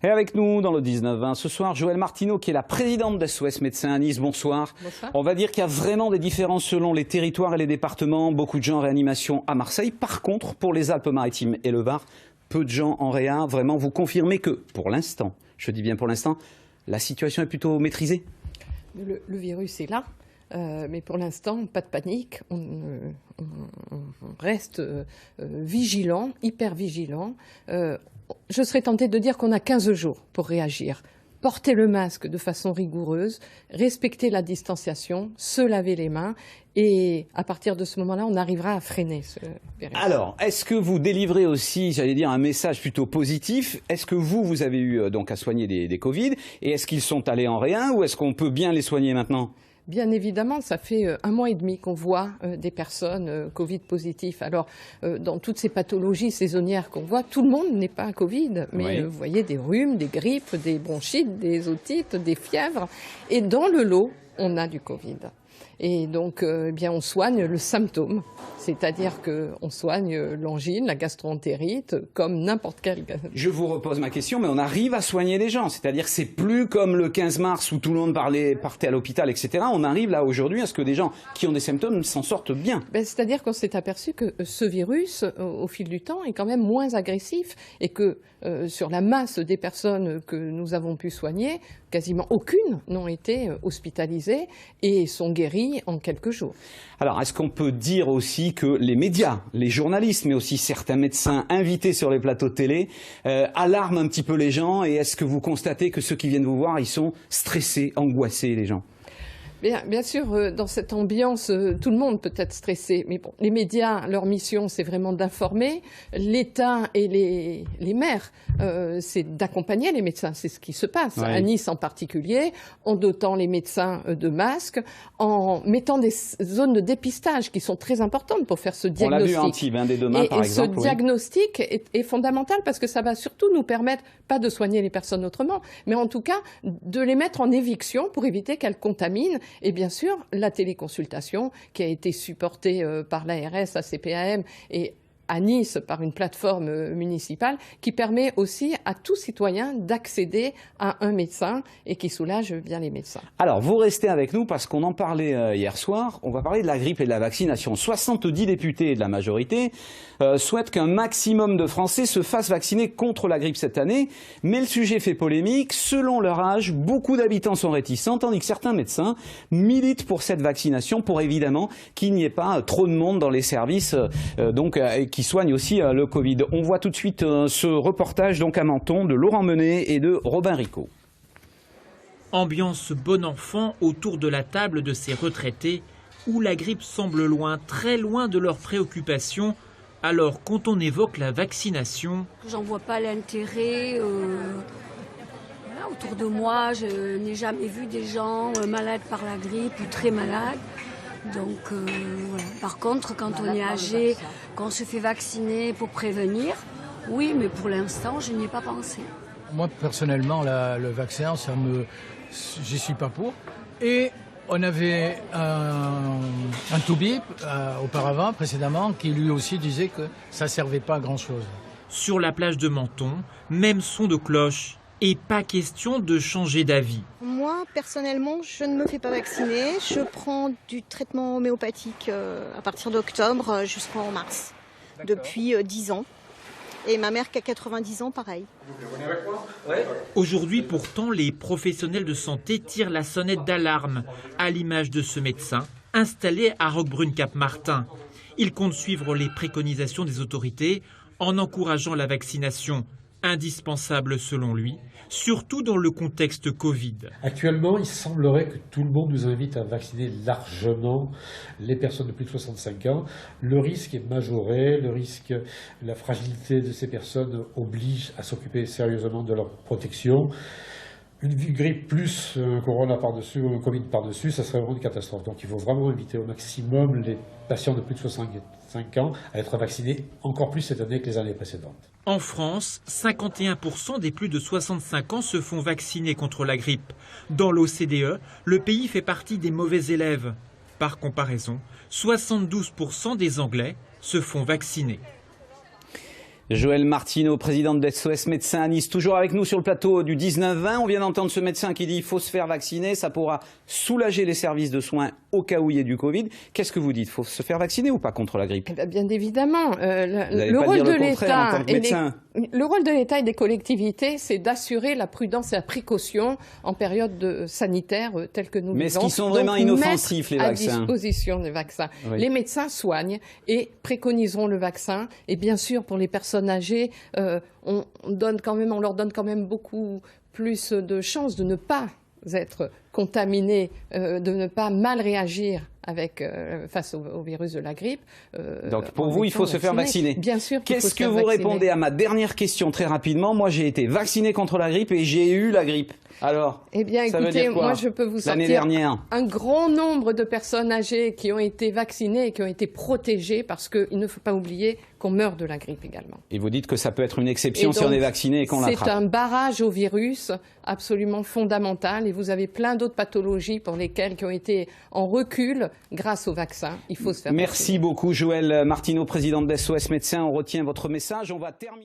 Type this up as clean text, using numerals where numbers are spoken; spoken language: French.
Et avec nous dans le 19-20 ce soir, Joëlle Martineau, qui est la présidente d'SOS Médecins à Nice. Bonsoir. Bonsoir. On va dire qu'il y a vraiment des différences selon les territoires et les départements. Beaucoup de gens en réanimation à Marseille. Par contre, pour les Alpes-Maritimes et le Var, peu de gens en réa. Vraiment, vous confirmez que, pour l'instant, je dis bien pour l'instant, la situation est plutôt maîtrisée? Le virus est là. Mais pour l'instant, pas de panique, on reste vigilant, hyper vigilant. Je serais tentée de dire qu'on a 15 jours pour réagir. Porter le masque de façon rigoureuse, respecter la distanciation, se laver les mains et à partir de ce moment-là, on arrivera à freiner ce virus. Alors, est-ce que vous délivrez aussi, j'allais dire, un message plutôt positif? Est-ce que vous avez eu donc à soigner des Covid et est-ce qu'ils sont allés en réa ou est-ce qu'on peut bien les soigner maintenant? Bien évidemment, ça fait 1 mois et demi qu'on voit des personnes Covid positives. Alors, dans toutes ces pathologies saisonnières qu'on voit, tout le monde n'est pas Covid. Mais vous voyez des rhumes, des grippes, des bronchites, des otites, des fièvres. Et dans le lot, on a du Covid. Et donc, eh bien, on soigne le symptôme. C'est-à-dire qu'on soigne l'angine, la gastro-entérite, comme n'importe quel... Je vous repose ma question, mais on arrive à soigner les gens. C'est-à-dire que c'est plus comme le 15 mars où tout le monde partait à l'hôpital, etc. On arrive là aujourd'hui à ce que des gens qui ont des symptômes s'en sortent bien. C'est-à-dire qu'on s'est aperçu que ce virus, au fil du temps, est quand même moins agressif et que sur la masse des personnes que nous avons pu soigner, quasiment aucune n'ont été hospitalisées et sont guéries en quelques jours. Alors, est-ce qu'on peut dire aussi que les médias, les journalistes, mais aussi certains médecins invités sur les plateaux de télé, alarment un petit peu les gens? Et est-ce que vous constatez que ceux qui viennent vous voir, ils sont stressés, angoissés, les gens? Bien sûr, dans cette ambiance, tout le monde peut être stressé. Mais bon, les médias, leur mission, c'est vraiment d'informer. L'État et les maires, c'est d'accompagner les médecins. C'est ce qui se passe. Ouais. À Nice en particulier, en dotant les médecins de masques, en mettant des zones de dépistage qui sont très importantes pour faire ce diagnostic. On l'a vu Antibes, dès demain, par exemple. Ce diagnostic est fondamental parce que ça va surtout nous permettre, pas de soigner les personnes autrement, mais en tout cas de les mettre en éviction pour éviter qu'elles contaminent. Et bien sûr, la téléconsultation qui a été supportée par l'ARS, ACPAM et à Nice par une plateforme municipale qui permet aussi à tout citoyen d'accéder à un médecin et qui soulage bien les médecins. Alors, vous restez avec nous parce qu'on en parlait hier soir. On va parler de la grippe et de la vaccination. 70 députés de la majorité souhaitent qu'un maximum de Français se fassent vacciner contre la grippe cette année. Mais le sujet fait polémique. Selon leur âge, beaucoup d'habitants sont réticents, tandis que certains médecins militent pour cette vaccination pour évidemment qu'il n'y ait pas trop de monde dans les services qui soignent aussi le Covid. On voit tout de suite ce reportage donc à Menton de Laurent Menet et de Robin Ricot. Ambiance bon enfant autour de la table de ces retraités où la grippe semble loin, très loin de leurs préoccupations. Alors quand on évoque la vaccination... J'en vois pas l'intérêt. Autour de moi, je n'ai jamais vu des gens malades par la grippe ou très malades. Donc, voilà. Par contre, quand on est âgé, quand on se fait vacciner pour prévenir, oui, mais pour l'instant, je n'y ai pas pensé. Moi, personnellement, le vaccin, j'y suis pas pour. Et on avait un toubib auparavant, précédemment, qui lui aussi disait que ça servait pas à grand-chose. Sur la plage de Menton, même son de cloche. Et pas question de changer d'avis. Moi, personnellement, je ne me fais pas vacciner. Je prends du traitement homéopathique à partir d'octobre jusqu'en mars, depuis 10 ans. Et ma mère qui a 90 ans, pareil. Aujourd'hui, pourtant, les professionnels de santé tirent la sonnette d'alarme, à l'image de ce médecin installé à Roquebrune-Cap-Martin. Il compte suivre les préconisations des autorités en encourageant la vaccination, indispensable selon lui, surtout dans le contexte Covid. Actuellement, il semblerait que tout le monde nous invite à vacciner largement les personnes de plus de 65 ans. Le risque est majoré, la fragilité de ces personnes oblige à s'occuper sérieusement de leur protection. Une grippe plus un corona par-dessus ou un Covid par-dessus, ça serait vraiment une catastrophe. Donc il faut vraiment inviter au maximum les patients de plus de 65 ans à être vaccinés encore plus cette année que les années précédentes. En France, 51% des plus de 65 ans se font vacciner contre la grippe. Dans l'OCDE, le pays fait partie des mauvais élèves. Par comparaison, 72% des Anglais se font vacciner. Joëlle Martineau, présidente d'SOS Médecins à Nice, toujours avec nous sur le plateau du 19-20. On vient d'entendre ce médecin qui dit qu'il faut se faire vacciner, ça pourra soulager les services de soins au cas où il y ait du Covid. Qu'est-ce que vous dites? Il faut se faire vacciner ou pas contre la grippe? Bien évidemment. Le rôle de l'État et des collectivités, c'est d'assurer la prudence et la précaution en période sanitaire telle que nous vivons. Mais est-ce qu'ils sont vraiment inoffensifs, les vaccins? À disposition des vaccins. Oui. Les médecins soignent et préconiseront le vaccin. Et bien sûr, pour les personnes âgées, on leur donne quand même beaucoup plus de chances de ne pas être contaminées, de ne pas mal réagir face au virus de la grippe. Donc pour vous, il faut se faire vacciner. Bien sûr. Qu'est-ce que vous répondez à ma dernière question très rapidement? Moi, j'ai été vacciné contre la grippe et j'ai eu la grippe. Alors, eh bien, ça veut écoutez, dire quoi? moi, je peux vous sortir un grand nombre de personnes âgées qui ont été vaccinées et qui ont été protégées parce qu'il ne faut pas oublier qu'on meurt de la grippe également. Et vous dites que ça peut être une exception si on est vacciné et qu'on l'attrape. C'est un barrage au virus absolument fondamental et vous avez plein d'autres pathologies pour lesquelles qui ont été en recul grâce au vaccin. Il faut se faire vacciner. Merci beaucoup, Joëlle Martineau, présidente d'SOS Médecins. On retient votre message. On va terminer.